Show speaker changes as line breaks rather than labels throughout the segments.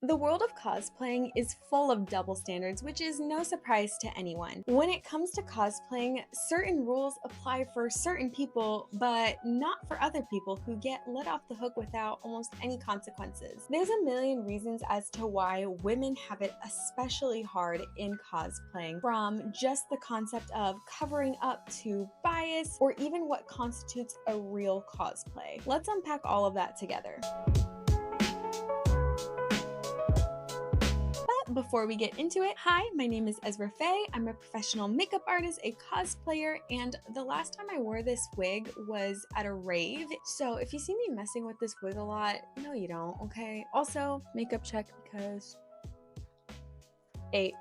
The world of cosplaying is full of double standards, which is no surprise to anyone. When it comes to cosplaying, certain rules apply for certain people, but not for other people who get let off the hook without almost any consequences. There's a million reasons as to why women have it especially hard in cosplaying, from just the concept of covering up to bias, or even what constitutes a real cosplay. Let's unpack all of that together. Before we get into it, hi, my name is Ezra Faye. I'm a professional makeup artist, a cosplayer, and the last time I wore this wig was at a rave. So if you see me messing with this wig a lot, no you don't, okay? Also, makeup check because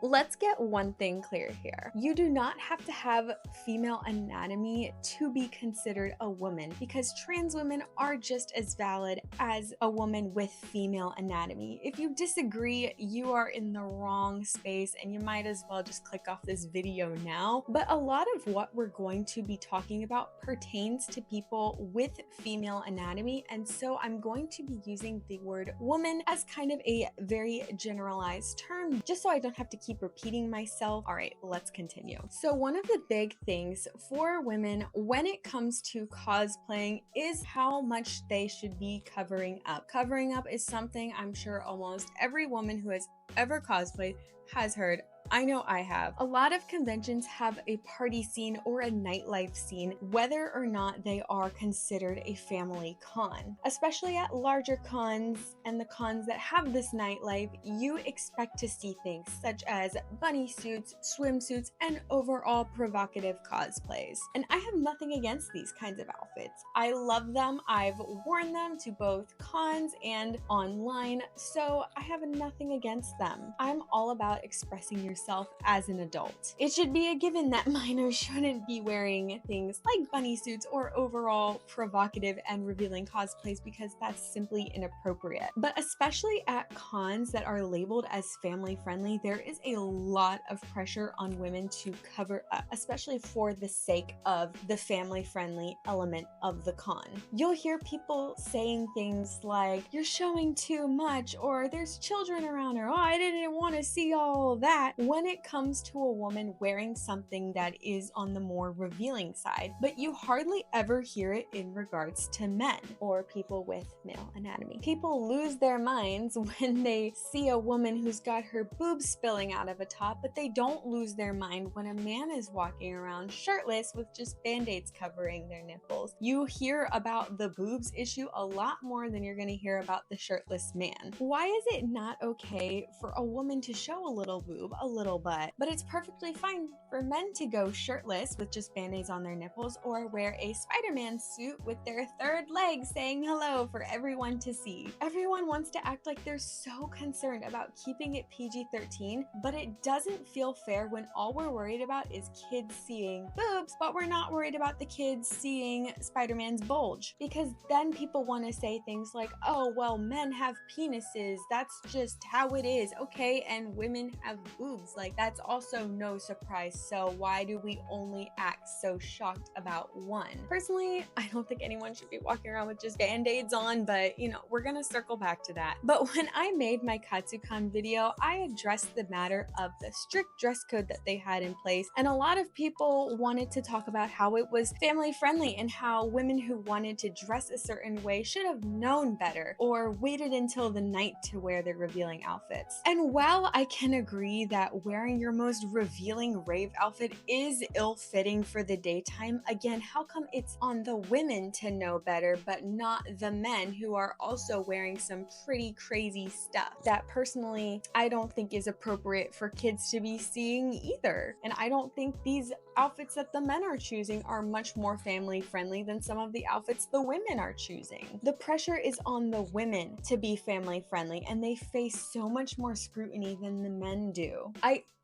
let's get one thing clear here. You do not have to have female anatomy to be considered a woman, because trans women are just as valid as a woman with female anatomy. If you disagree, you are in the wrong space and you might as well just click off this video now. But a lot of what we're going to be talking about pertains to people with female anatomy, and so I'm going to be using the word woman as kind of a very generalized term, just so I don't have to keep repeating myself. All right, let's continue. So one of the big things for women when it comes to cosplaying is how much they should be covering up. Covering up is something I'm sure almost every woman who has ever cosplayed has heard. I know I have. A lot of conventions have a party scene or a nightlife scene, whether or not they are considered a family con. Especially at larger cons and the cons that have this nightlife, you expect to see things such as bunny suits, swimsuits, and overall provocative cosplays. And I have nothing against these kinds of outfits. I love them. I've worn them to both cons and online, so I have nothing against them. I'm all about expressing yourself as an adult. It should be a given that minors shouldn't be wearing things like bunny suits or overall provocative and revealing cosplays, because that's simply inappropriate. But especially at cons that are labeled as family friendly, there is a lot of pressure on women to cover up, especially for the sake of the family friendly element of the con. You'll hear people saying things like, "You're showing too much," or "There's children around," or "Oh, I didn't want to see all of that," when it comes to a woman wearing something that is on the more revealing side. But you hardly ever hear it in regards to men or people with male anatomy. People lose their minds when they see a woman who's got her boobs spilling out of a top, but they don't lose their mind when a man is walking around shirtless with just band-aids covering their nipples. You hear about the boobs issue a lot more than you're going to hear about the shirtless man. Why is it not okay for a woman to show a little boob, a little butt, but it's perfectly fine for men to go shirtless with just band-aids on their nipples, or wear a Spider-Man suit with their third leg saying hello for everyone to see? Everyone wants to act like they're so concerned about keeping it PG-13, but it doesn't feel fair when all we're worried about is kids seeing boobs, but we're not worried about the kids seeing Spider-Man's bulge. Because then people want to say things like, "Oh, well, men have penises, that's just how it is." Okay, and women have boobs. Like, that's also no surprise, so why do we only act so shocked about one? Personally, I don't think anyone should be walking around with just band-aids on, but you know, we're gonna circle back to that. But when I made my Katsucon video, I addressed the matter of the strict dress code that they had in place, and a lot of people wanted to talk about how it was family friendly and how women who wanted to dress a certain way should have known better or waited until the night to wear their revealing outfits. And while I can agree that wearing your most revealing rave outfit is ill-fitting for the daytime, again, how come it's on the women to know better but not the men, who are also wearing some pretty crazy stuff that personally I don't think is appropriate for kids to be seeing either? And I don't think these outfits that the men are choosing are much more family friendly than some of the outfits the women are choosing. The pressure is on the women to be family friendly, and they face so much more scrutiny than the men do.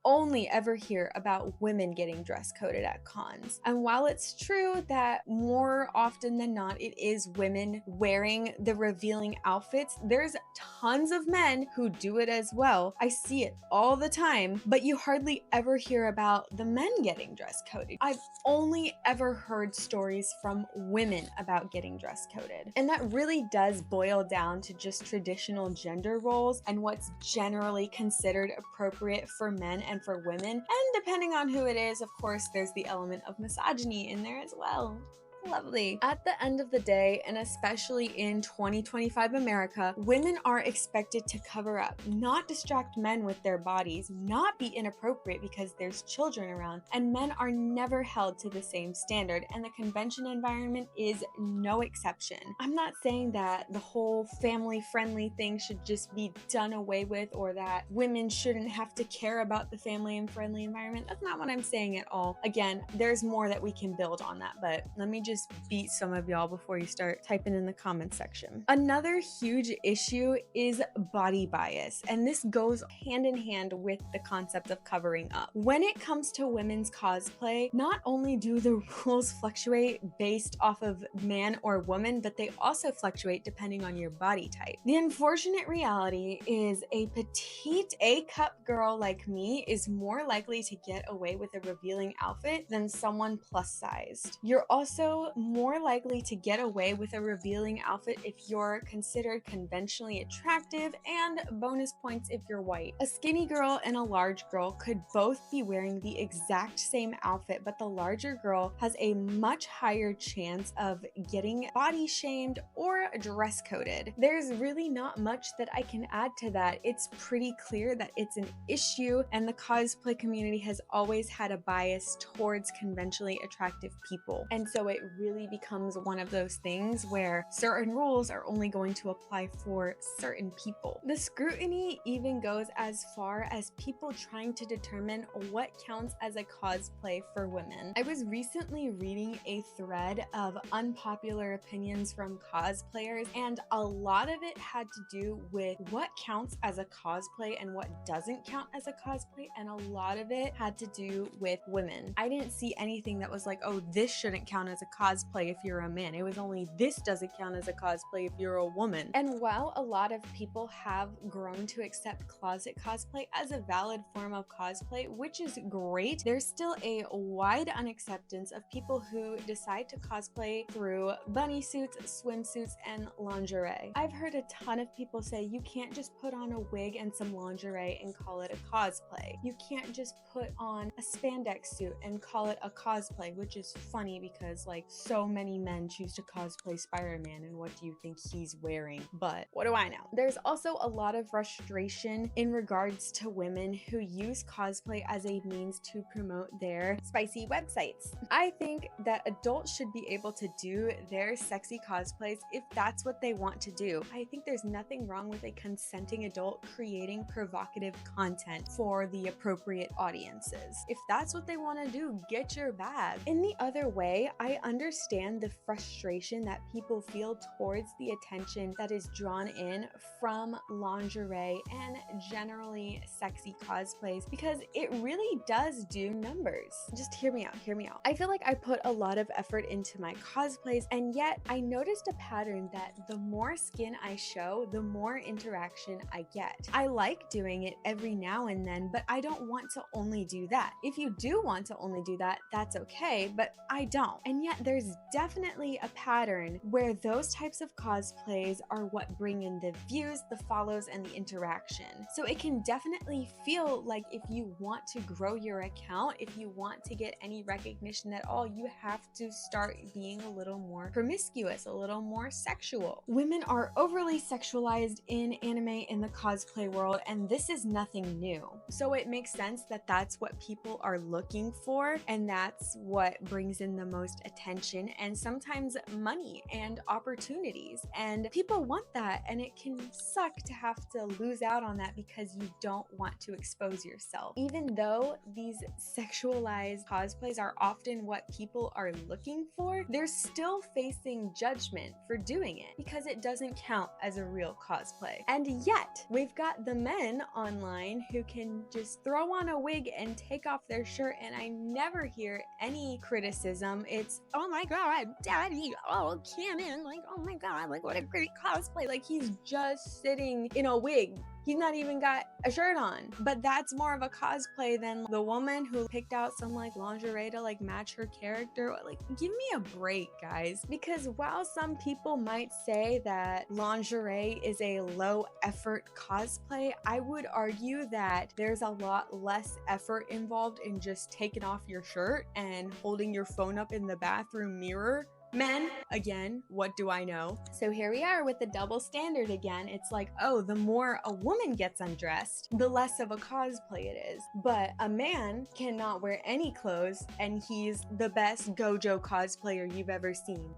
only ever hear about women getting dress coded at cons. And while it's true that more often than not it is women wearing the revealing outfits, there's tons of men who do it as well. I see it all the time, but you hardly ever hear about the men getting dress coded. I've only ever heard stories from women about getting dress coded. And that really does boil down to just traditional gender roles and what's generally considered appropriate for men and for women. And depending on who it is, of course, there's the element of misogyny in there as well. Lovely. At the end of the day, and especially in 2025 America, women are expected to cover up, not distract men with their bodies, not be inappropriate because there's children around, and men are never held to the same standard, and the convention environment is no exception. I'm not saying that the whole family-friendly thing should just be done away with, or that women shouldn't have to care about the family and friendly environment. That's not what I'm saying at all. Again, there's more that we can build on that, but let me just beat some of y'all before you start typing in the comment section. Another huge issue is body bias, and this goes hand in hand with the concept of covering up. When it comes to women's cosplay, not only do the rules fluctuate based off of man or woman, but they also fluctuate depending on your body type. The unfortunate reality is a petite A-cup girl like me is more likely to get away with a revealing outfit than someone plus sized. You're also more likely to get away with a revealing outfit if you're considered conventionally attractive, and bonus points if you're white. A skinny girl and a large girl could both be wearing the exact same outfit, but the larger girl has a much higher chance of getting body shamed or dress coded. There's really not much that I can add to that. It's pretty clear that it's an issue, and the cosplay community has always had a bias towards conventionally attractive people. And so it really becomes one of those things where certain rules are only going to apply for certain people. The scrutiny even goes as far as people trying to determine what counts as a cosplay for women. I was recently reading a thread of unpopular opinions from cosplayers, and a lot of it had to do with what counts as a cosplay and what doesn't count as a cosplay, and a lot of it had to do with women. I didn't see anything that was like, oh, this shouldn't count as a cosplay if you're a man. It was only this doesn't count as a cosplay if you're a woman. And while a lot of people have grown to accept closet cosplay as a valid form of cosplay, which is great, there's still a wide unacceptance of people who decide to cosplay through bunny suits, swimsuits, and lingerie. I've heard a ton of people say you can't just put on a wig and some lingerie and call it a cosplay. You can't just put on a spandex suit and call it a cosplay, which is funny because like so many men choose to cosplay Spider-Man, and what do you think he's wearing? But what do I know? There's also a lot of frustration in regards to women who use cosplay as a means to promote their spicy websites. I think that adults should be able to do their sexy cosplays if that's what they want to do. I think there's nothing wrong with a consenting adult creating provocative content for the appropriate audiences. If that's what they want to do, get your bag. In the other way, I understand the frustration that people feel towards the attention that is drawn in from lingerie and generally sexy cosplays, because it really does do numbers. Just hear me out, hear me out. I feel like I put a lot of effort into my cosplays, and yet I noticed a pattern that the more skin I show, the more interaction I get. I like doing it every now and then, but I don't want to only do that. If you do want to only do that, that's okay, but I don't. And yet there's definitely a pattern where those types of cosplays are what bring in the views, the follows, and the interaction. So it can definitely feel like if you want to grow your account, if you want to get any recognition at all, you have to start being a little more promiscuous, a little more sexual. Women are overly sexualized in anime in the cosplay world, and this is nothing new. So it makes sense that that's what people are looking for, and that's what brings in the most attention attention and sometimes money and opportunities. And people want that, and it can suck to have to lose out on that because you don't want to expose yourself. Even though these sexualized cosplays are often what people are looking for, they're still facing judgment for doing it because it doesn't count as a real cosplay. And yet, we've got the men online who can just throw on a wig and take off their shirt, and I never hear any criticism. It's, oh my god, daddy, oh Canon, like, oh my god, like, what a great cosplay. Like, he's just sitting in a wig. He's not even got a shirt on. But that's more of a cosplay than the woman who picked out some like lingerie to like match her character. Like, give me a break, guys. Because while some people might say that lingerie is a low effort cosplay, I would argue that there's a lot less effort involved in just taking off your shirt and holding your phone up in the bathroom mirror. Men, again, what do I know? So here we are with the double standard again. It's like, oh, the more a woman gets undressed, the less of a cosplay it is. But a man cannot wear any clothes, and he's the best Gojo cosplayer you've ever seen.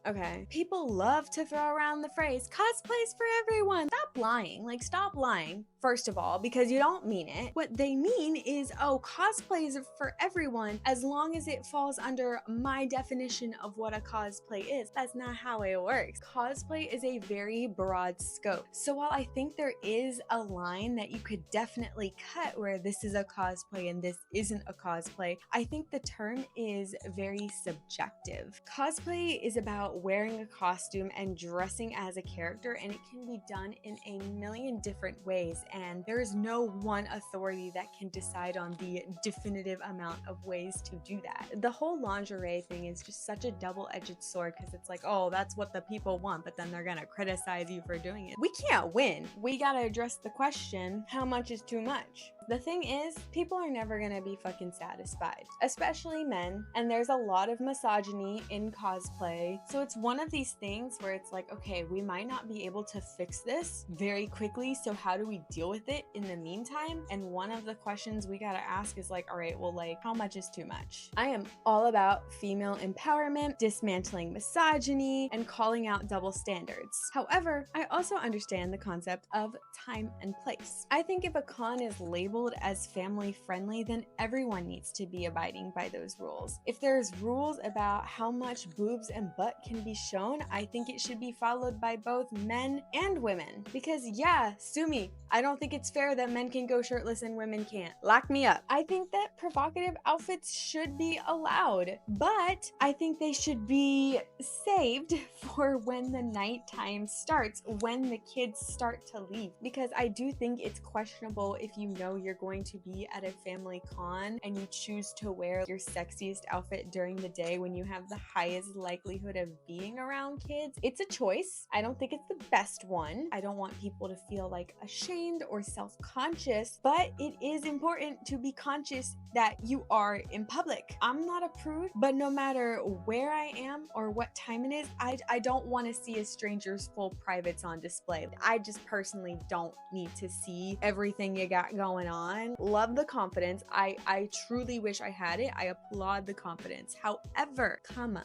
Okay. People love to throw around the phrase, cosplay's for everyone. Stop lying. Like, stop lying, first of all, because you don't mean it. What they mean is, oh, cosplay is for everyone as long as it falls under my definition of what a cosplay is. That's not how it works. Cosplay is a very broad scope. So while I think there is a line that you could definitely cut where this is a cosplay and this isn't a cosplay, I think the term is very subjective. Cosplay is about wearing a costume and dressing as a character, and it can be done in a million different ways, and there is no one authority that can decide on the definitive amount of ways to do that. The whole lingerie thing is just such a double-edged sword because it's like, oh, that's what the people want, but then they're gonna criticize you for doing it. We can't win. We gotta address the question, how much is too much? The thing is, people are never gonna be fucking satisfied, especially men, and there's a lot of misogyny in cosplay. So it's one of these things where it's like, okay, we might not be able to fix this very quickly, so how do we deal with it in the meantime? And one of the questions we gotta ask is like, all right, well, like, how much is too much? I am all about female empowerment, dismantling misogyny, and calling out double standards. However, I also understand the concept of time and place. I think if a con is labeled as family friendly, then everyone needs to be abiding by those rules. If there's rules about how much boobs and butt can be shown, I think it should be followed by both men and women. Because yeah, sue me, I don't think it's fair that men can go shirtless and women can't. Lock me up. I think that provocative outfits should be allowed, but I think they should be saved for when the nighttime starts, when the kids start to leave. Because I do think it's questionable if you know you're going to be at a family con and you choose to wear your sexiest outfit during the day when you have the highest likelihood of being around kids. It's a choice. I don't think it's the best one. I don't want people to feel like ashamed or self-conscious, but it is important to be conscious that you are in public. I'm not a prude, but no matter where I am or what time it is, I don't want to see a stranger's full privates on display. I just personally don't need to see everything you got going on. Love the confidence. I truly wish I had it. I applaud the confidence. However,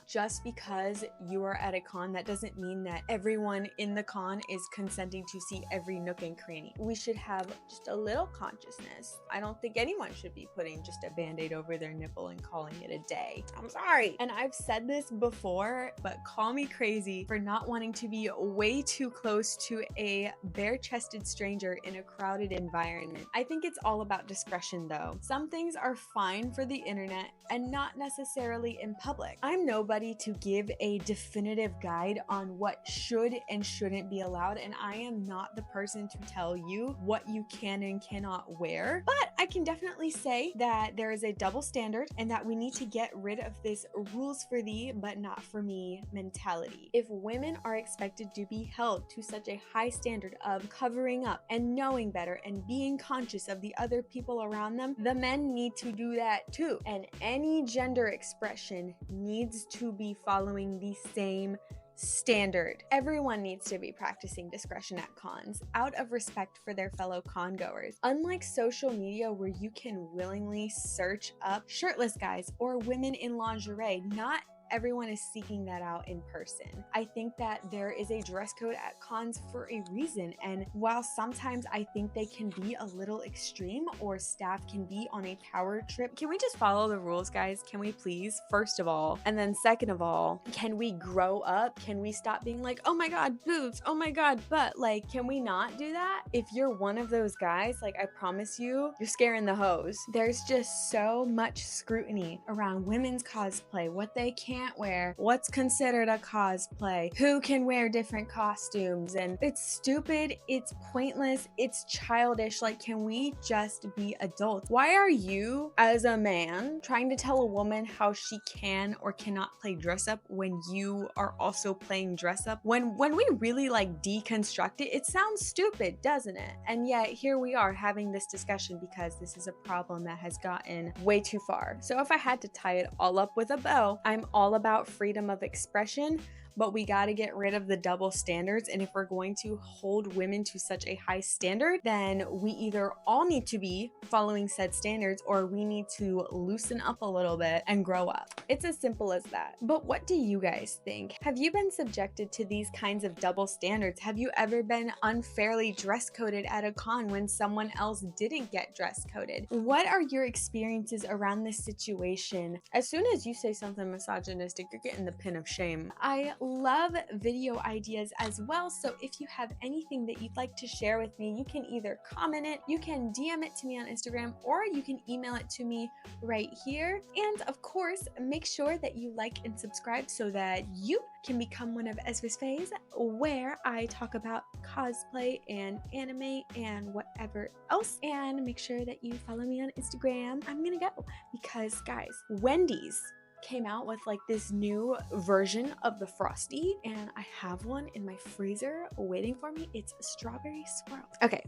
just because you are at a con, that doesn't mean that everyone in the con is consenting to see every nook and cranny. We should have just a little consciousness. I don't think anyone should be putting just a band-aid over their nipple and calling it a day. I'm sorry. And I've said this before, but call me crazy for not wanting to be way too close to a bare-chested stranger in a crowded environment. I think it's all about discretion though. Some things are fine for the internet and not necessarily in public. I'm nobody to give a definitive guide on what should and shouldn't be allowed, and I am not the person to tell you what you can and cannot wear, but I can definitely say that there is a double standard and that we need to get rid of this rules for thee but not for me mentality. If women are expected to be held to such a high standard of covering up and knowing better and being conscious of the other people around them, the men need to do that too. And any gender expression needs to be following the same standard. Everyone needs to be practicing discretion at cons out of respect for their fellow con goers. Unlike social media where you can willingly search up shirtless guys or women in lingerie, not everyone is seeking that out in person. I think that there is a dress code at cons for a reason, and while sometimes I think they can be a little extreme or staff can be on a power trip, can we just follow the rules, guys? Can we please? First of all, and then second of all, can we grow up? Can we stop being like, oh my god, boobs, oh my god, butt? Like, can we not do that? If you're one of those guys, like, I promise you, you're scaring the hoes. There's just so much scrutiny around women's cosplay, what they can't wear, what's considered a cosplay, who can wear different costumes, and it's stupid, it's pointless, it's childish. Like, can we just be adults? Why are you, as a man, trying to tell a woman how she can or cannot play dress up when you are also playing dress up? When we really like deconstruct it, it sounds stupid, doesn't it? And yet here we are having this discussion because this is a problem that has gotten way too far. So if I had to tie it all up with a bow, I'm all about freedom of expression, but we got to get rid of the double standards. And if we're going to hold women to such a high standard, then we either all need to be following said standards or we need to loosen up a little bit and grow up. It's as simple as that. But what do you guys think? Have you been subjected to these kinds of double standards? Have you ever been unfairly dress coded at a con when someone else didn't get dress coded? What are your experiences around this situation? As soon as you say something misogynistic, you're getting the pin of shame. I love video ideas as well, so if you have anything that you'd like to share with me, you can either comment it, you can DM it to me on Instagram, or you can email it to me right here. And of course, make sure that you like and subscribe so that you can become one of Ezra's faves, where I talk about cosplay and anime and whatever else. And make sure that you follow me on Instagram. I'm gonna go because, guys, Wendy's came out with like this new version of the Frosty, and I have one in my freezer waiting for me. It's strawberry swirl. Okay,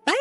bye.